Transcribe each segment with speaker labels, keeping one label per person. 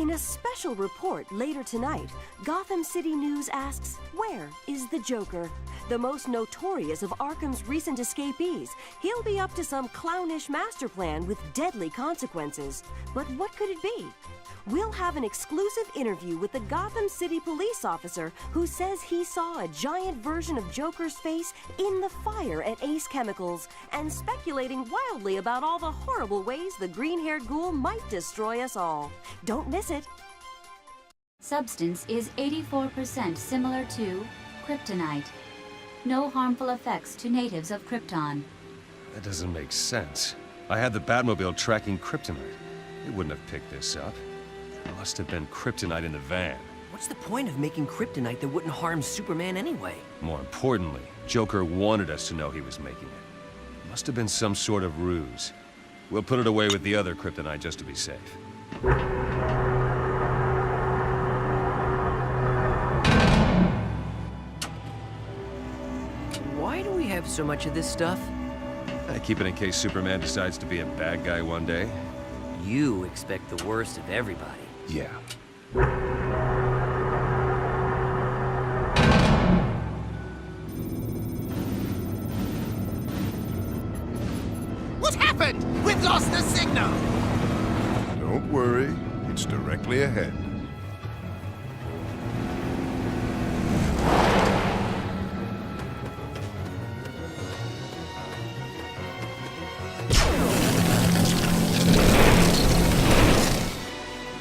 Speaker 1: In a special report later tonight, Gotham City News asks, where is the Joker? The most notorious of Arkham's recent escapees. He'll be up to some clownish master plan with deadly consequences. But what could it be? We'll have an exclusive interview with the Gotham City police officer who says he saw a giant version of Joker's face in the fire at Ace Chemicals and speculating wildly about all the horrible ways the green-haired ghoul might destroy us all. Don't miss it.
Speaker 2: Substance is 84% similar to kryptonite. No harmful effects to natives of Krypton.
Speaker 3: That doesn't make sense. I had the Batmobile tracking kryptonite. It wouldn't have picked this up. There must have been kryptonite in the van.
Speaker 4: What's the point of making kryptonite that wouldn't harm Superman anyway?
Speaker 3: More importantly, Joker wanted us to know he was making it. Must have been some sort of ruse. We'll put it away with the other kryptonite just to be safe.
Speaker 4: Why do we have so much of this stuff?
Speaker 3: I keep it in case Superman decides to be a bad guy one day.
Speaker 4: You expect the worst of everybody.
Speaker 3: Yeah.
Speaker 5: What happened? We've lost the signal!
Speaker 6: Don't worry, it's directly ahead.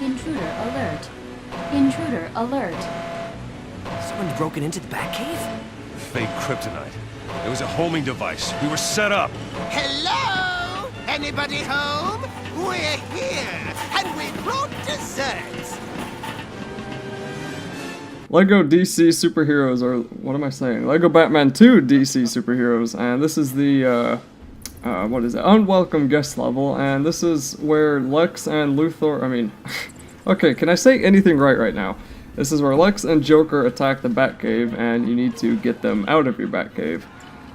Speaker 2: Intruder alert. Intruder alert.
Speaker 4: Someone's broken into the Batcave?
Speaker 3: Fake kryptonite. It was a homing device. We were set up.
Speaker 5: Hello? Anybody home? We're here, and we brought desserts!
Speaker 7: Lego DC superheroes, or what am I saying? Lego Batman 2 DC superheroes, and this is the, what is it? Unwelcome guest level, and this is where Lex and Luthor, okay, can I say anything right now? This is where Lex and Joker attack the Batcave, and you need to get them out of your Batcave.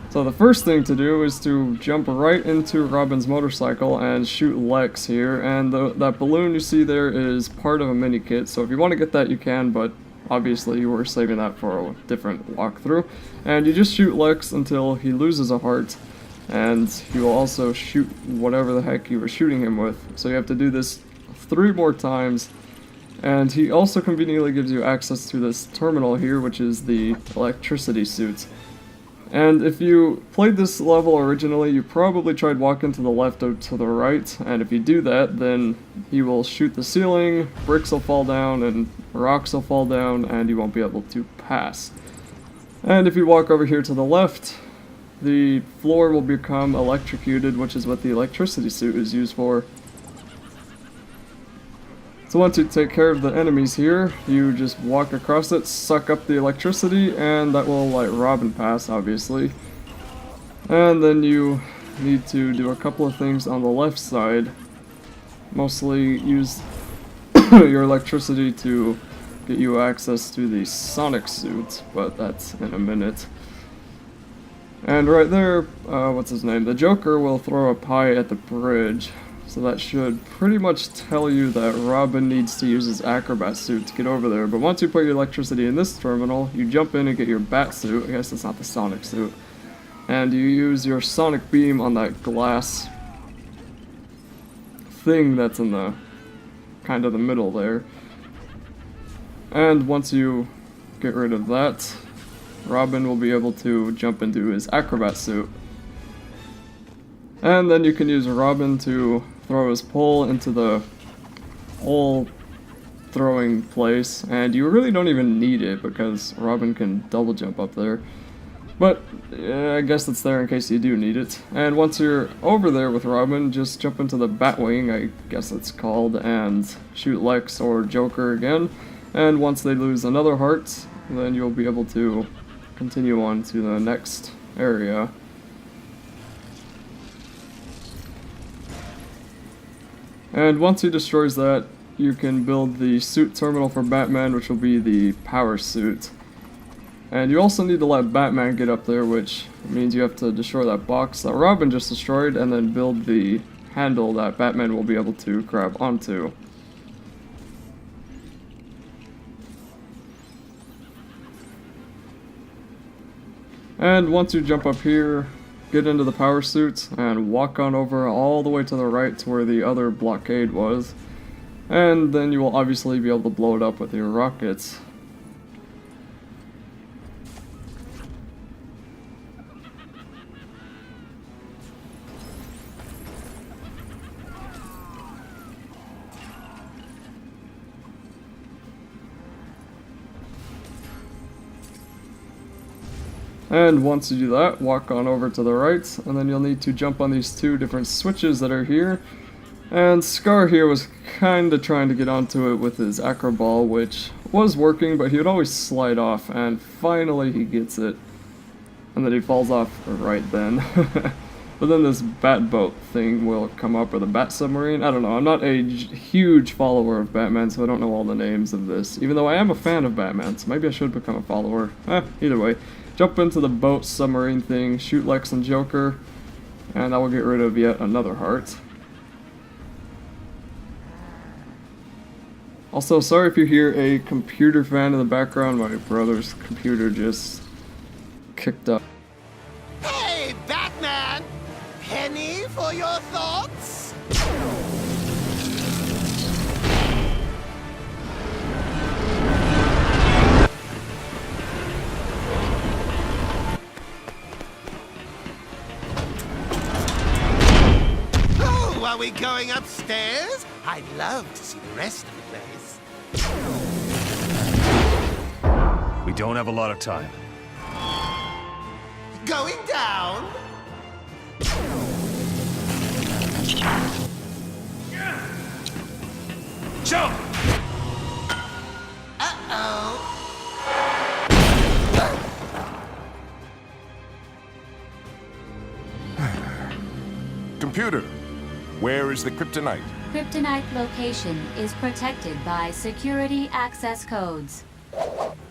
Speaker 7: So the first thing to do is to jump right into Robin's motorcycle and shoot Lex here, and that balloon you see there is part of a mini kit, so if you want to get that you can, but obviously you were saving that for a different walkthrough. And you just shoot Lex until he loses a heart, and he will also shoot whatever the heck you were shooting him with. So you have to do this 3 more times, and he also conveniently gives you access to this terminal here, which is the electricity suit. And if you played this level originally, you probably tried walking to the left or to the right, and if you do that, then he will shoot the ceiling, bricks will fall down, and rocks will fall down, and you won't be able to pass. And if you walk over here to the left, the floor will become electrocuted, which is what the electricity suit is used for. So once you take care of the enemies here, you just walk across it, suck up the electricity, and that will let Robin pass, obviously. And then you need to do a couple of things on the left side. Mostly use your electricity to get you access to the Sonic suit, but that's in a minute. And right there, what's his name? The Joker will throw a pie at the bridge. So that should pretty much tell you that Robin needs to use his acrobat suit to get over there. But once you put your electricity in this terminal, you jump in and get your bat suit. I guess it's not the Sonic suit. And you use your Sonic beam on that glass thing that's in the kind of the middle there. And once you get rid of that, Robin will be able to jump into his acrobat suit. And then you can use Robin to throw his pole into the hole throwing place, and you really don't even need it because Robin can double jump up there. But I guess it's there in case you do need it. And once you're over there with Robin, just jump into the Batwing, I guess it's called, and shoot Lex or Joker again. And once they lose another heart, then you'll be able to continue on to the next area. And once he destroys that, you can build the suit terminal for Batman, which will be the power suit. And you also need to let Batman get up there, which means you have to destroy that box that Robin just destroyed, and then build the handle that Batman will be able to grab onto. And once you jump up here, get into the power suit and walk on over all the way to the right to where the other blockade was. And then you will obviously be able to blow it up with your rockets. And once you do that, walk on over to the right, and then you'll need to jump on these two different switches that are here. And Scar here was kinda trying to get onto it with his acro ball, which was working, but he would always slide off, and finally he gets it. And then he falls off right then. But then this bat boat thing will come up, or the bat submarine. I don't know, I'm not a huge follower of Batman, so I don't know all the names of this. Even though I am a fan of Batman, so maybe I should become a follower. Either way. Jump into the boat submarine thing, shoot Lex and Joker, and I will get rid of yet another heart. Also, sorry if you hear a computer fan in the background, my brother's computer just kicked up.
Speaker 5: Hey, Batman! Penny for your thoughts? Oh, are we going upstairs? I'd love to see the rest of the place.
Speaker 3: We don't have a lot of time.
Speaker 5: Going down?
Speaker 3: Jump!
Speaker 5: Uh-oh.
Speaker 6: Computer, where is the kryptonite?
Speaker 2: Kryptonite location is protected by security access codes.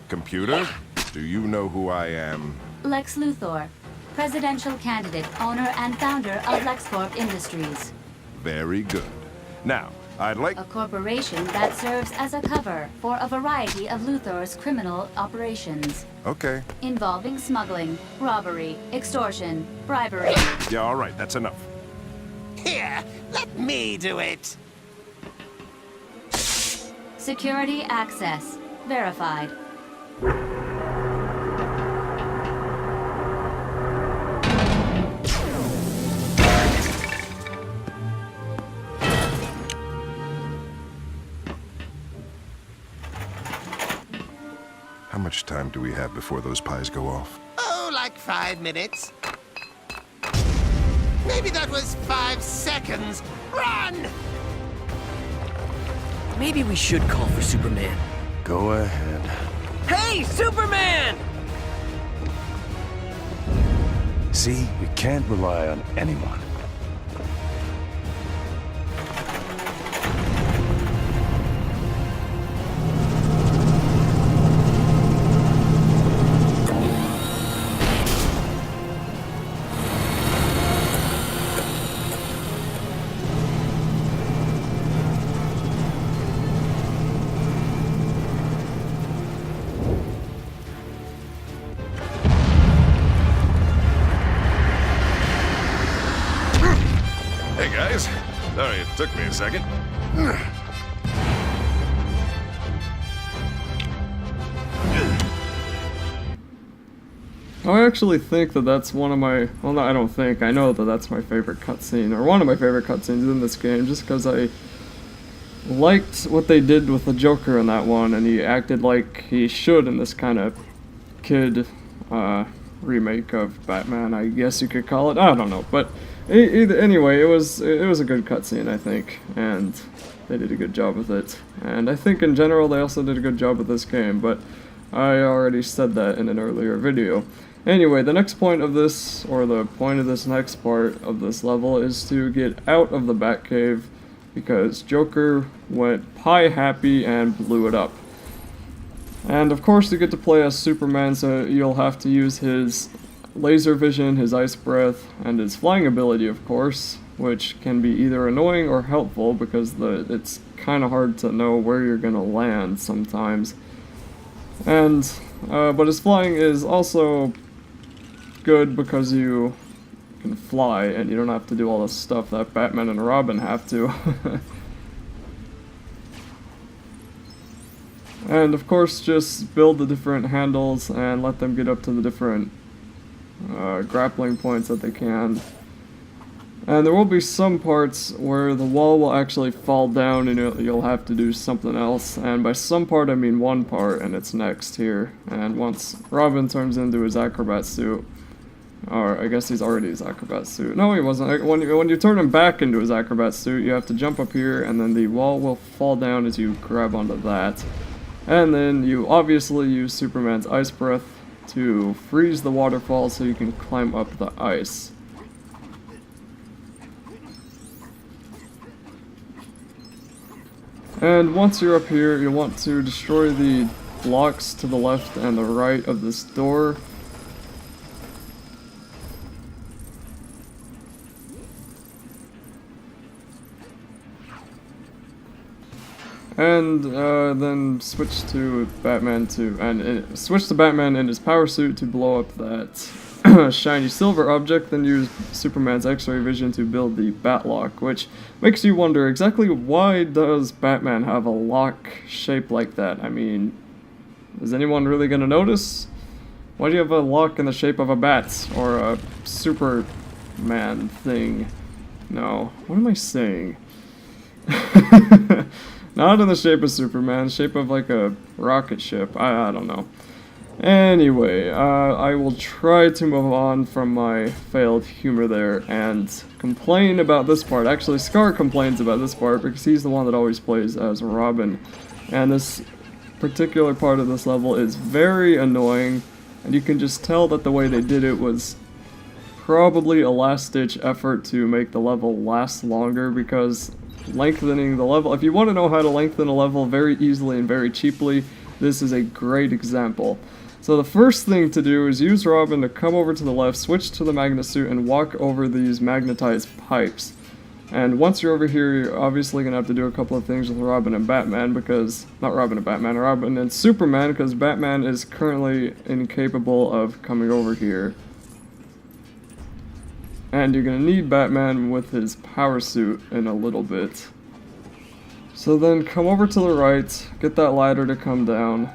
Speaker 6: Computer, do you know who I am?
Speaker 2: Lex Luthor, presidential candidate, owner and founder of LexCorp Industries,
Speaker 6: Very good. Now, I'd like...
Speaker 2: a corporation that serves as a cover for a variety of Luthor's criminal operations,
Speaker 6: Okay.
Speaker 2: involving smuggling, robbery, extortion, bribery.
Speaker 6: Yeah, all right, that's enough.
Speaker 5: Here, let me do it.
Speaker 2: Security access verified.
Speaker 6: How much time do we have before those pies go off?
Speaker 5: Oh, like 5 minutes. Maybe that was 5 seconds. Run!
Speaker 4: Maybe we should call for Superman.
Speaker 3: Go ahead.
Speaker 4: Hey, Superman!
Speaker 3: See, we can't rely on anyone. Hey guys, sorry it took me a second.
Speaker 7: I actually think that that's one of my, well, no, I don't think, I know that that's my favorite cutscene, or one of my favorite cutscenes in this game, just because I liked what they did with the Joker in that one, and he acted like he should in this kind of kid remake of Batman, I guess you could call it. I don't know, but anyway, it was a good cutscene, I think, and they did a good job with it. And I think in general they also did a good job with this game, but I already said that in an earlier video. Anyway, the next point of this, or the point of this next part of this level, is to get out of the Batcave, because Joker went pie happy and blew it up. And of course you get to play as Superman, so you'll have to use his laser vision, his ice breath, and his flying ability, of course, which can be either annoying or helpful, because it's kind of hard to know where you're gonna land sometimes. And but his flying is also good because you can fly and you don't have to do all the stuff that Batman and Robin have to. And of course, just build the different handles and let them get up to the different grappling points that they can. And there will be some parts where the wall will actually fall down and you'll have to do something else. And by some part, I mean one part, and it's next here. And once Robin turns into his acrobat suit, or I guess he's already his acrobat suit. No, he wasn't. When you turn him back into his acrobat suit, you have to jump up here, and then the wall will fall down as you grab onto that. And then you obviously use Superman's ice breath to freeze the waterfall so you can climb up the ice. And once you're up here, you want to destroy the blocks to the left and the right of this door. And then switch to Batman switch to Batman in his power suit to blow up that shiny silver object, then use Superman's X-ray vision to build the Batlock, which makes you wonder exactly why does Batman have a lock shaped like that? I mean, is anyone really gonna notice? Why do you have a lock in the shape of a bat or a Superman thing? No, what am I saying? Not in the shape of Superman, shape of like a rocket ship. I don't know. Anyway, I will try to move on from my failed humor there and complain about this part. Actually, Scar complains about this part because he's the one that always plays as Robin. And this particular part of this level is very annoying, and you can just tell that the way they did it was probably a last-ditch effort to make the level last longer, because lengthening the level, if you want to know how to lengthen a level very easily and very cheaply, this is a great example. So the first thing to do is use Robin to come over to the left, switch to the magnet suit, and walk over these magnetized pipes. And once you're over here, you're obviously going to have to do a couple of things with Robin and Batman, because, not Robin and Batman, Robin and Superman, because Batman is currently incapable of coming over here. And you're going to need Batman with his power suit in a little bit. So then come over to the right, get that ladder to come down,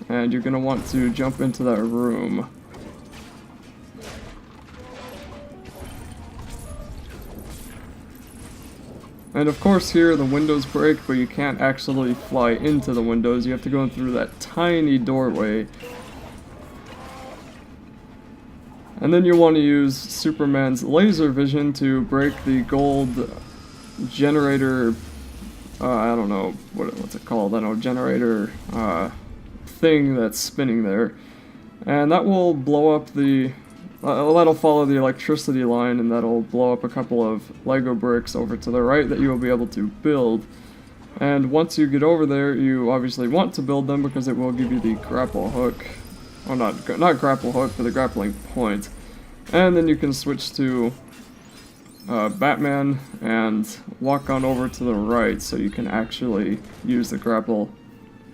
Speaker 7: and you're going to want to jump into that room. And of course here the windows break, but you can't actually fly into the windows. You have to go in through that tiny doorway. And then you want to use Superman's laser vision to break the gold generator, I don't know, what's it called? I don't know, generator thing that's spinning there. And that will blow up the, that'll follow the electricity line, and that'll blow up a couple of Lego bricks over to the right that you will be able to build. And once you get over there, you obviously want to build them because it will give you the grapple hook. Oh, not grapple hook, but the grappling point. And then you can switch to Batman and walk on over to the right so you can actually use the grapple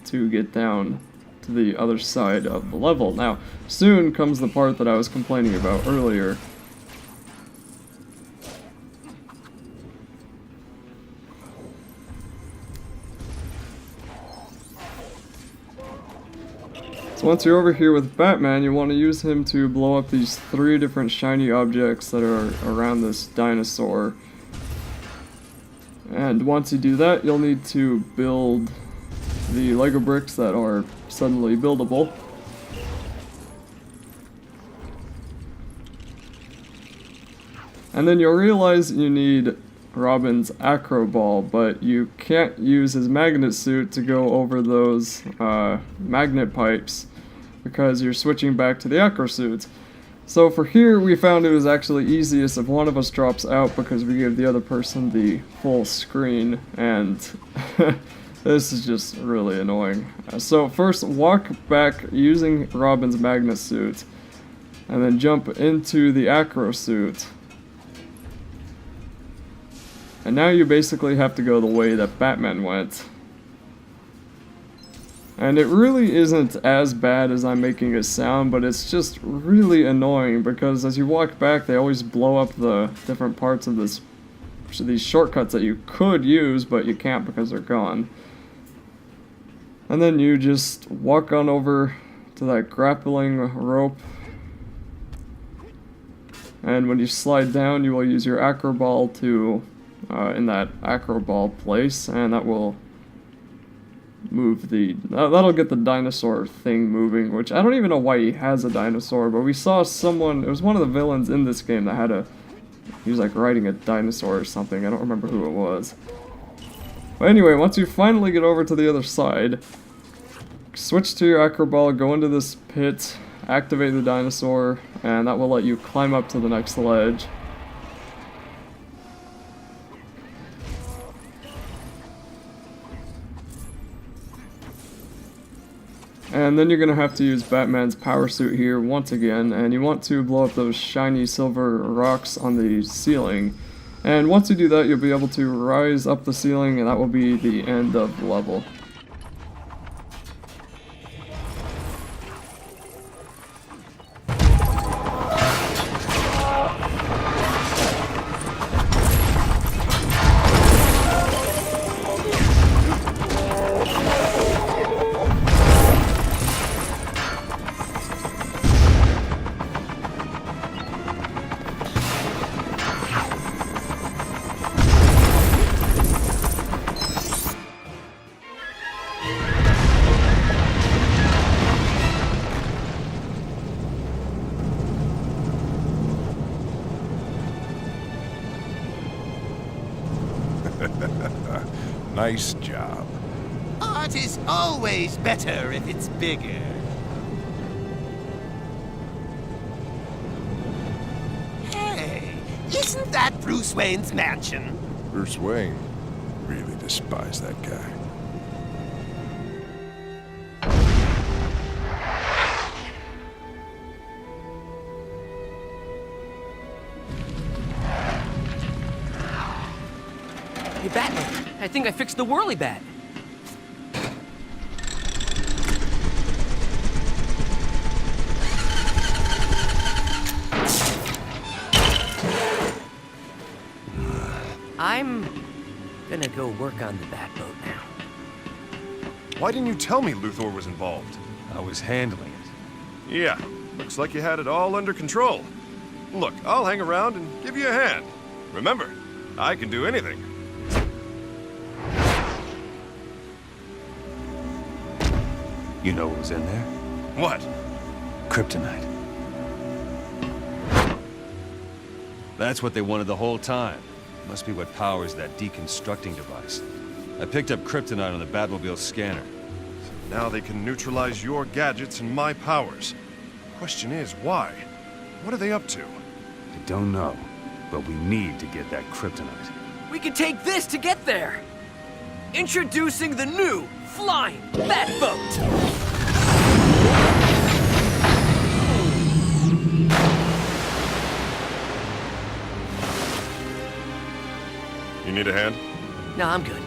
Speaker 7: to get down to the other side of the level. Now, soon comes the part that I was complaining about earlier. So once you're over here with Batman, you want to use him to blow up these 3 different shiny objects that are around this dinosaur. And once you do that, you'll need to build the Lego bricks that are suddenly buildable. And then you'll realize you need Robin's acro ball, but you can't use his magnet suit to go over those magnet pipes because you're switching back to the acro suits. So for here, we found it was actually easiest if one of us drops out because we give the other person the full screen, and this is just really annoying. So first, walk back using Robin's magnet suit, and then jump into the acro suit. And now you basically have to go the way that Batman went. And it really isn't as bad as I'm making it sound, but it's just really annoying because as you walk back, they always blow up the different parts of these shortcuts that you could use, but you can't because they're gone. And then you just walk on over to that grappling rope. And when you slide down, you will use your acro ball to, in that acro ball place, and that will move that'll get the dinosaur thing moving, which I don't even know why he has a dinosaur, but we saw someone, it was one of the villains in this game that had he was like riding a dinosaur or something, I don't remember who it was. But anyway, once you finally get over to the other side, switch to your acro ball, go into this pit, activate the dinosaur, and that will let you climb up to the next ledge. And then you're going to have to use Batman's power suit here once again, and you want to blow up those shiny silver rocks on the ceiling. And once you do that, you'll be able to rise up the ceiling, and that will be the end of the level.
Speaker 6: Nice job.
Speaker 5: Art is always better if it's bigger. Hey, isn't that Bruce Wayne's mansion?
Speaker 6: Bruce Wayne. Really despise that guy.
Speaker 4: Hey, Batman, I think I fixed the whirly bat. I'm gonna go work on the Batboat now.
Speaker 6: Why didn't you tell me Luthor was involved?
Speaker 3: I was handling it.
Speaker 6: Yeah, looks like you had it all under control. Look, I'll hang around and give you a hand. Remember, I can do anything.
Speaker 3: You know what was in there?
Speaker 6: What?
Speaker 3: Kryptonite. That's what they wanted the whole time. Must be what powers that deconstructing device. I picked up kryptonite on the Batmobile scanner.
Speaker 6: Now they can neutralize your gadgets and my powers. Question is, why? What are they up to?
Speaker 3: I don't know, but we need to get that kryptonite.
Speaker 4: We can take this to get there! Introducing the new Flying Batboat!
Speaker 6: You need a hand?
Speaker 4: No, I'm good.